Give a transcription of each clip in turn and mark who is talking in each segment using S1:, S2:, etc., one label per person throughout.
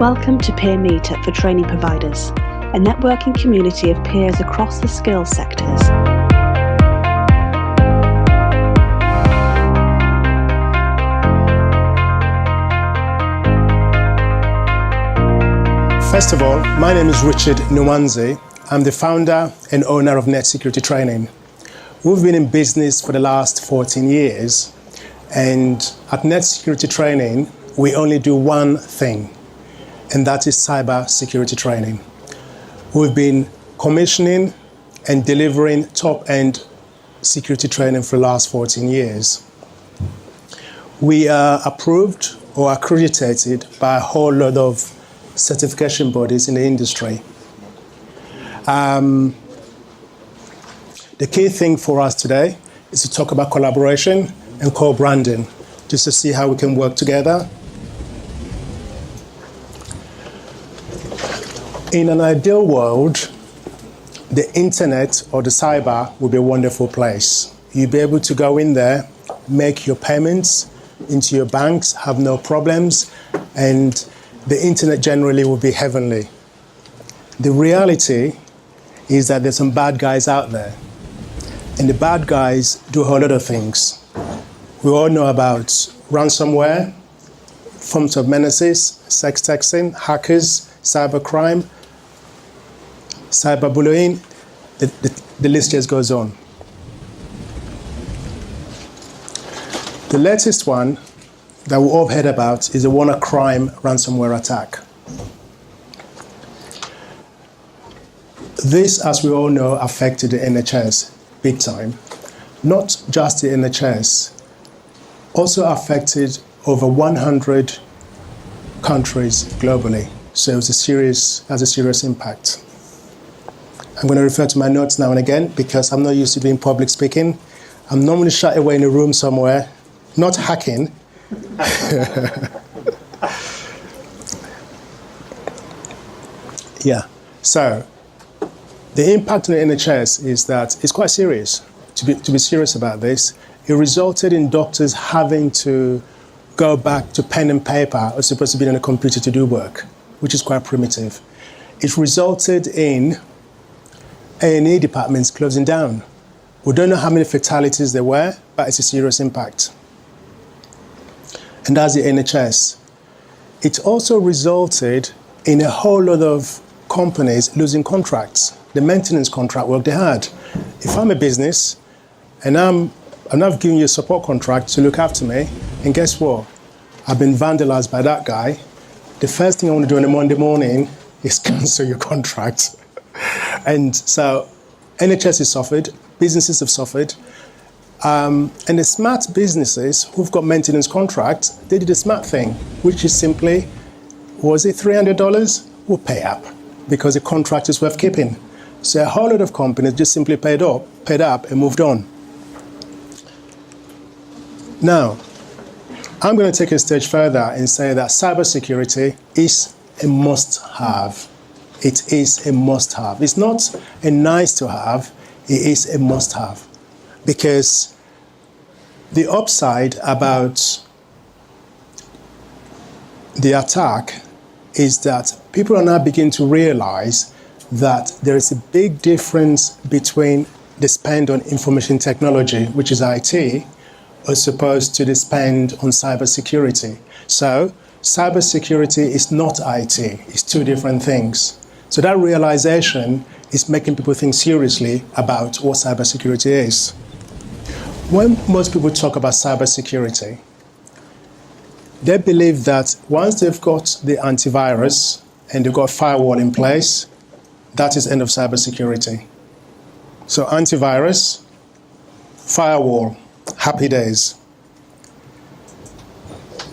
S1: Welcome to Peer Meetup for Training Providers, a networking community of peers across the skills sectors.
S2: First of all, my name is Richard Nwanze. I'm the founder and owner of Net Security Training. We've been in business for the last 14 years, and at Net Security Training, we only do one thing, and that is cyber security training. We've been commissioning and delivering top-end security training for the last 14 years. We are approved or accredited by a whole lot of certification bodies in the industry. The key thing for us today is to talk about collaboration and co-branding, just to see how we can work together. In an ideal world, the internet or the cyber would be a wonderful place. You'll be able to go in there, make your payments into your banks, have no problems, and the internet generally will be heavenly. The reality is that there's some bad guys out there, and the bad guys do a whole lot of things. We all know about ransomware, forms of menaces, sex texting, hackers, cybercrime, cyberbullying, the list just goes on. The latest one that we all heard about is the WannaCrime ransomware attack. This, as we all know, affected the NHS big time. Not just the NHS, also affected over 100 countries globally. So it was has a serious impact. I'm going to refer to my notes now and again because I'm not used to doing public speaking. I'm normally shut away in a room somewhere, not hacking. Yeah, so the impact on the NHS is that it's quite serious. To be serious about this, it resulted in doctors having to go back to pen and paper as opposed to being on a computer to do work, which is quite primitive. It resulted in A&E departments closing down. We don't know how many fatalities there were, but it's a serious impact. And that's the NHS. It also resulted in a whole lot of companies losing contracts, the maintenance contract work they had. If I'm a business and I'm not giving you a support contract to look after me, and guess what? I've been vandalized by that guy. The first thing I want to do on a Monday morning is cancel your contract. And so NHS has suffered, businesses have suffered, and the smart businesses who've got maintenance contracts, they did a smart thing, which is simply, was it $300? We'll pay up because the contract is worth keeping. So a whole lot of companies just simply paid up and moved on. Now, I'm going to take a stage further and say that cybersecurity is a must-have. It is a must-have. It's not a nice-to-have, it is a must-have. Because the upside about the attack is that people are now beginning to realize that there is a big difference between the spend on information technology, which is IT, as opposed to the spend on cybersecurity. So cybersecurity is not IT, it's two different things. So that realization is making people think seriously about what cybersecurity is. When most people talk about cybersecurity, they believe that once they've got the antivirus and they've got a firewall in place, that is end of cybersecurity. So antivirus, firewall, happy days.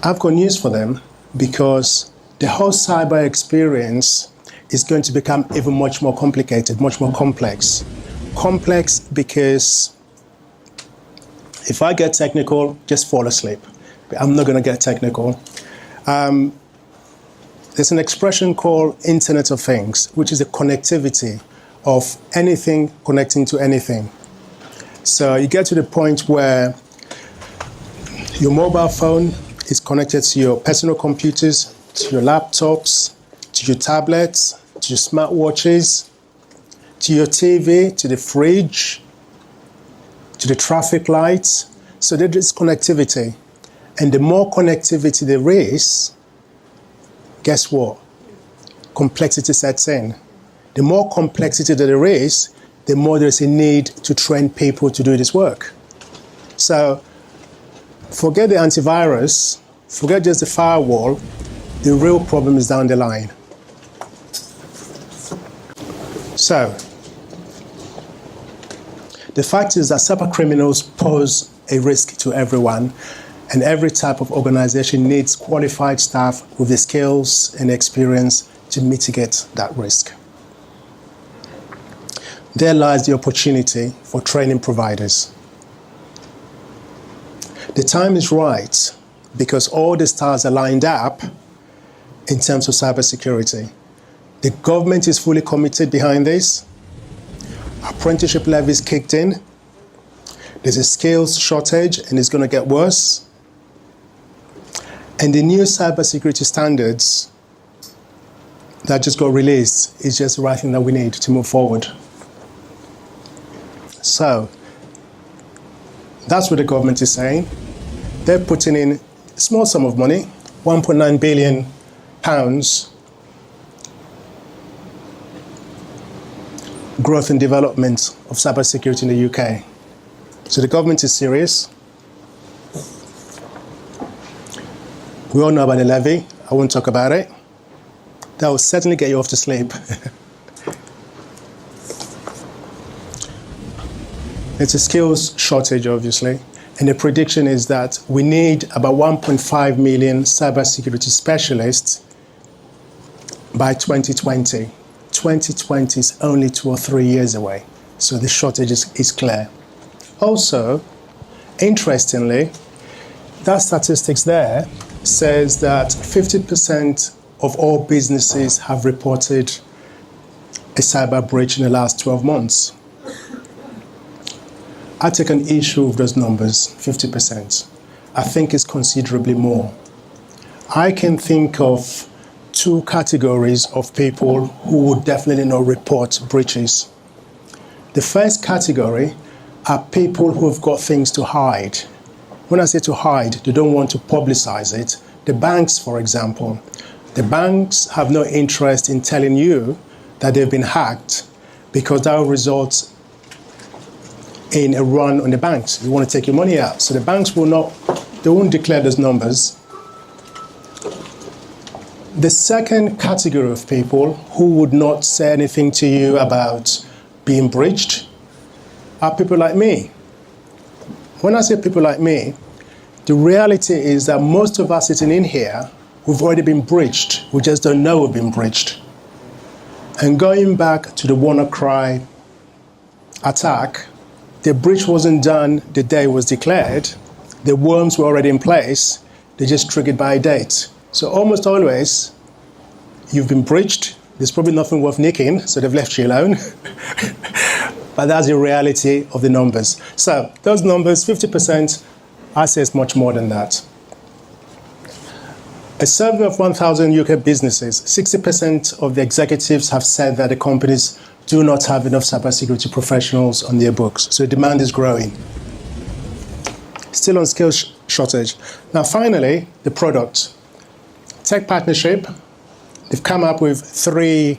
S2: I've got news for them because the whole cyber experience is going to become even much more complicated, much more complex. Complex because if I get technical, just fall asleep. I'm not going to get technical. There's an expression called Internet of Things, which is the connectivity of anything connecting to anything. So you get to the point where your mobile phone is connected to your personal computers, to your laptops, to your tablets, to your smartwatches, to your TV, to the fridge, to the traffic lights. So there is connectivity. And the more connectivity there is, guess what? Complexity sets in. The more complexity that there is, the more there's a need to train people to do this work. So forget the antivirus, forget just the firewall, the real problem is down the line. So, the fact is that cyber criminals pose a risk to everyone, and every type of organization needs qualified staff with the skills and experience to mitigate that risk. There lies the opportunity for training providers. The time is right because all the stars are lined up in terms of cybersecurity. The government is fully committed behind this. Apprenticeship levies kicked in. There's a skills shortage and it's going to get worse. And the new cybersecurity standards that just got released is just the right thing that we need to move forward. So, that's what the government is saying. They're putting in a small sum of money, £1.9 billion, growth and development of cybersecurity in the UK. So the government is serious. We all know about the levy. I won't talk about it. That will certainly get you off to sleep. It's a skills shortage, obviously. And the prediction is that we need about 1.5 million cybersecurity specialists by 2020. 2020 is only 2 or 3 years away. So the shortage is clear. Also, interestingly, that statistics there says that 50% of all businesses have reported a cyber breach in the last 12 months. I take an issue with those numbers, 50%. I think it's considerably more. I can think of 2 categories of people who would definitely not report breaches. The first category are people who have got things to hide. When I say to hide, they don't want to publicize it. The banks, for example, the banks have no interest in telling you that they've been hacked because that will result in a run on the banks. You want to take your money out. So the banks won't declare those numbers. The second category of people who would not say anything to you about being breached are people like me. When I say people like me, the reality is that most of us sitting in here, we've already been breached. We just don't know we've been breached. And going back to the WannaCry attack, the breach wasn't done the day it was declared. The worms were already in place. They just triggered by a date. So almost always, you've been breached. There's probably nothing worth nicking, so they've left you alone. But that's the reality of the numbers. So those numbers, 50%, I say it's much more than that. A survey of 1,000 UK businesses, 60% of the executives have said that the companies do not have enough cybersecurity professionals on their books. So demand is growing. Still on skills shortage. Now finally, the product. Tech Partnership, they've come up with 3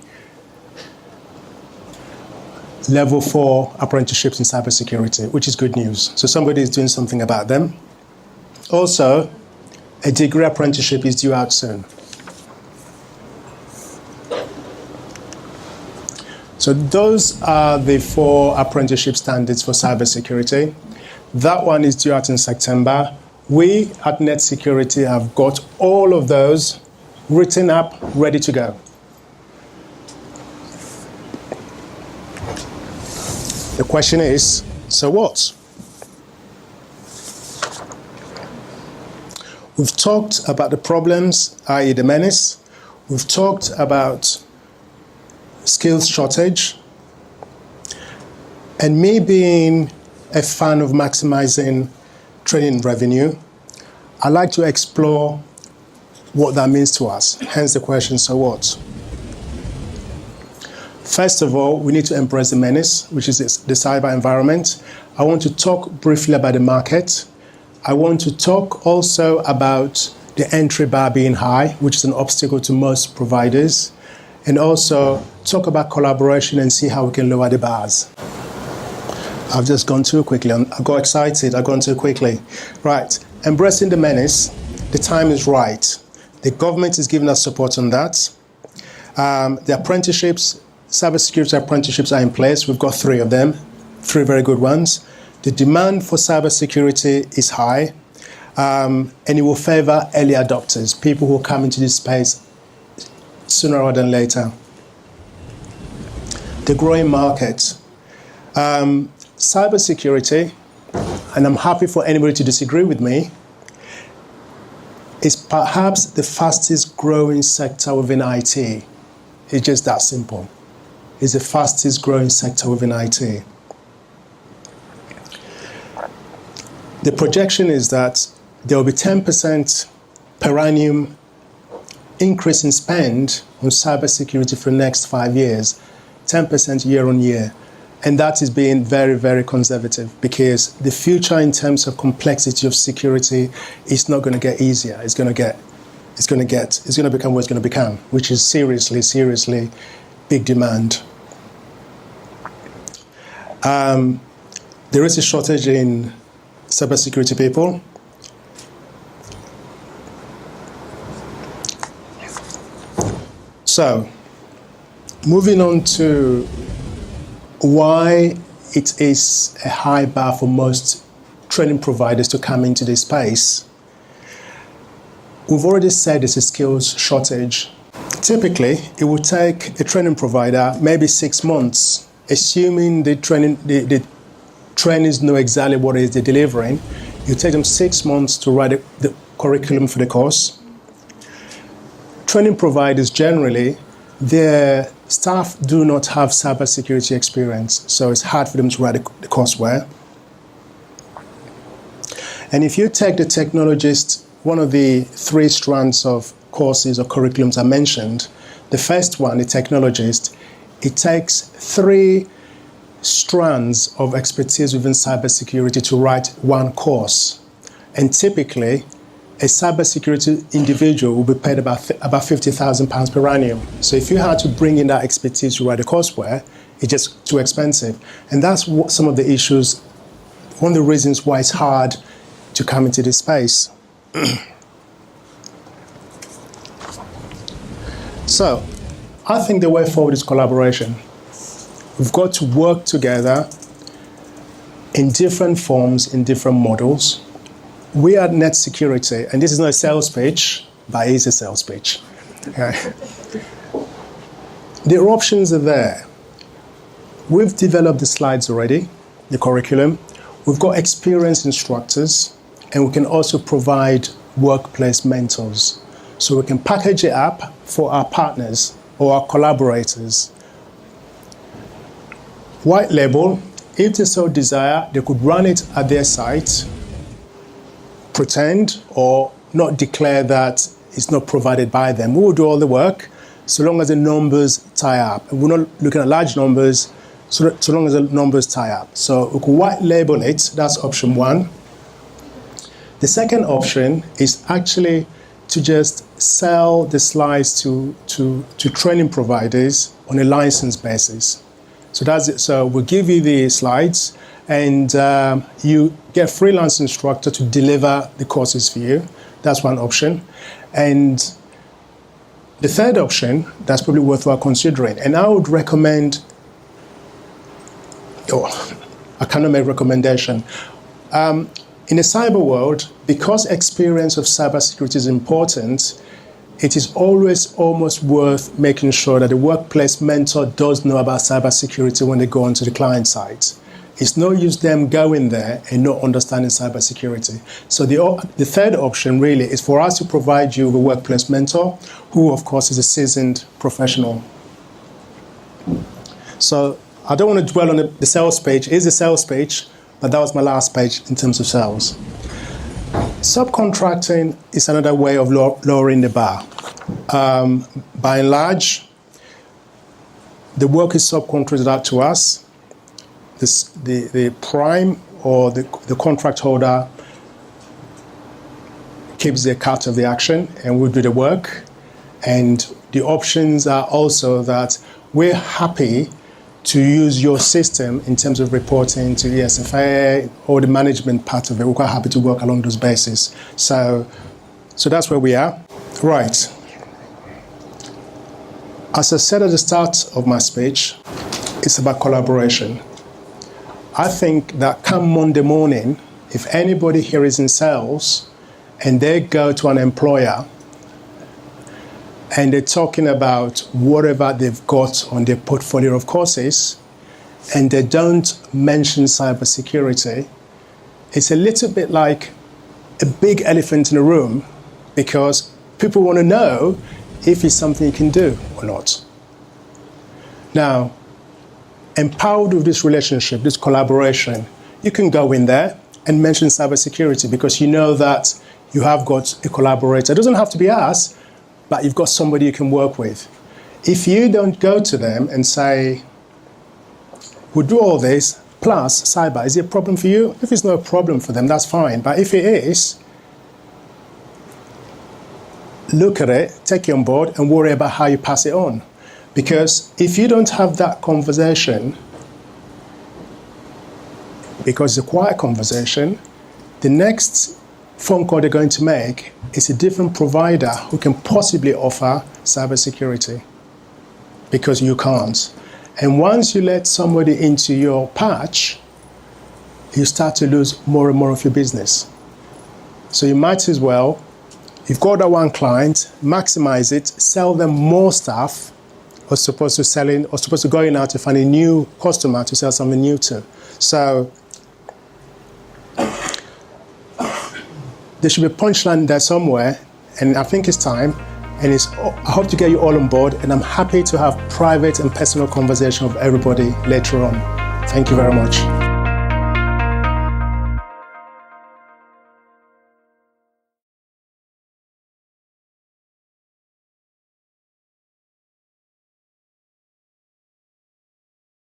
S2: level 4 apprenticeships in cybersecurity, which is good news. So somebody is doing something about them. Also, a degree apprenticeship is due out soon. So those are the 4 apprenticeship standards for cybersecurity. That one is due out in September. We at Net Security have got all of those written up, ready to go. The question is, so what? We've talked about the problems, i.e. the menace. We've talked about skills shortage. And me being a fan of maximizing training revenue, I like to explore what that means to us. Hence the question, so what? First of all, we need to embrace the menace, which is the cyber environment. I want to talk briefly about the market. I want to talk also about the entry bar being high, which is an obstacle to most providers, and also talk about collaboration and see how we can lower the bars. I've just gone too quickly. I got excited. I've gone too quickly. Right. Embracing the menace. The time is right. The government is giving us support on that. The apprenticeships, cybersecurity apprenticeships are in place. We've got 3 of them, 3 very good ones. The demand for cybersecurity is high, and it will favor early adopters, people who come into this space sooner rather than later. The growing market. Cybersecurity, and I'm happy for anybody to disagree with me, is perhaps the fastest growing sector within IT. It's just that simple. It's the fastest growing sector within IT. The projection is that there will be 10% per annum increase in spend on cybersecurity for the next 5 years, 10% year on year. And that is being very, very conservative, because the future in terms of complexity of security is not going to get easier. It's going to become what it's going to become, which is seriously big demand. There is a shortage in cybersecurity people. So, moving on to why it is a high bar for most training providers to come into this space. We've already said there's a skills shortage. Typically, it will take a training provider maybe 6 months, assuming the trainees know exactly what it is they're delivering. You take them 6 months to write the curriculum for the course. Training providers generally, their staff do not have cybersecurity experience, so it's hard for them to write the courseware. And if you take the technologist, one of the 3 strands of courses or curriculums I mentioned, the first one, the technologist, it takes 3 strands of expertise within cybersecurity to write one course. And typically, a cybersecurity individual will be paid about £50,000 per annum. So if you had to bring in that expertise to write a courseware, it's just too expensive. And that's what some of the issues, one of the reasons why it's hard to come into this space. So, I think the way forward is collaboration. We've got to work together in different forms, in different models. We are Net Security, and this is not a sales pitch, but it is a sales pitch. Okay. The options are there. We've developed the slides already, the curriculum. We've got experienced instructors, and we can also provide workplace mentors. So we can package it up for our partners or our collaborators. White label, if they so desire, they could run it at their site, pretend or not declare that it's not provided by them. We will do all the work so long as the numbers tie up. We're not looking at large numbers, so long as the numbers tie up. So we can white label it, that's option 1. The second option is actually to just sell the slides to training providers on a license basis. So that's it. So we'll give you the slides, and you get a freelance instructor to deliver the courses for you. That's one option. And the third option, that's probably worthwhile considering. And I would recommend, I cannot make recommendation. In the cyber world, because experience of cybersecurity is important, it is always almost worth making sure that the workplace mentor does know about cybersecurity when they go onto the client site. It's no use them going there and not understanding cybersecurity. So the third option really is for us to provide you with a workplace mentor who, of course, is a seasoned professional. So I don't want to dwell on the sales page. It is a sales page, but that was my last page in terms of sales. Subcontracting is another way of lowering the bar. By and large, The work is subcontracted out to us. The prime or the contract holder keeps their cut of the action and we do the work. And the options are also that we're happy to use your system in terms of reporting to ESFA or the management part of it. We're quite happy to work along those bases. So that's where we are. Right. As I said at the start of my speech, it's about collaboration. I think that come Monday morning, if anybody here is in sales and they go to an employer and they're talking about whatever they've got on their portfolio of courses and they don't mention cybersecurity, it's a little bit like a big elephant in the room because people want to know if it's something you can do or not. Now, empowered with this relationship, this collaboration, you can go in there and mention cybersecurity because you know that you have got a collaborator. It doesn't have to be us, but you've got somebody you can work with. If you don't go to them and say, we'll do all this, plus cyber, is it a problem for you? If it's not a problem for them, that's fine. But if it is, look at it, take it on board, and worry about how you pass it on. Because if you don't have that conversation, because it's a quiet conversation, the next phone call they're going to make is a different provider who can possibly offer cybersecurity, because you can't. And once you let somebody into your patch, you start to lose more and more of your business. So you might as well, you've got that one client, maximize it, sell them more stuff, or supposed to going out to find a new customer to sell something new to. So there should be a punchline there somewhere, and I think it's time. And I hope to get you all on board, and I'm happy to have private and personal conversation with everybody later on. Thank you very much.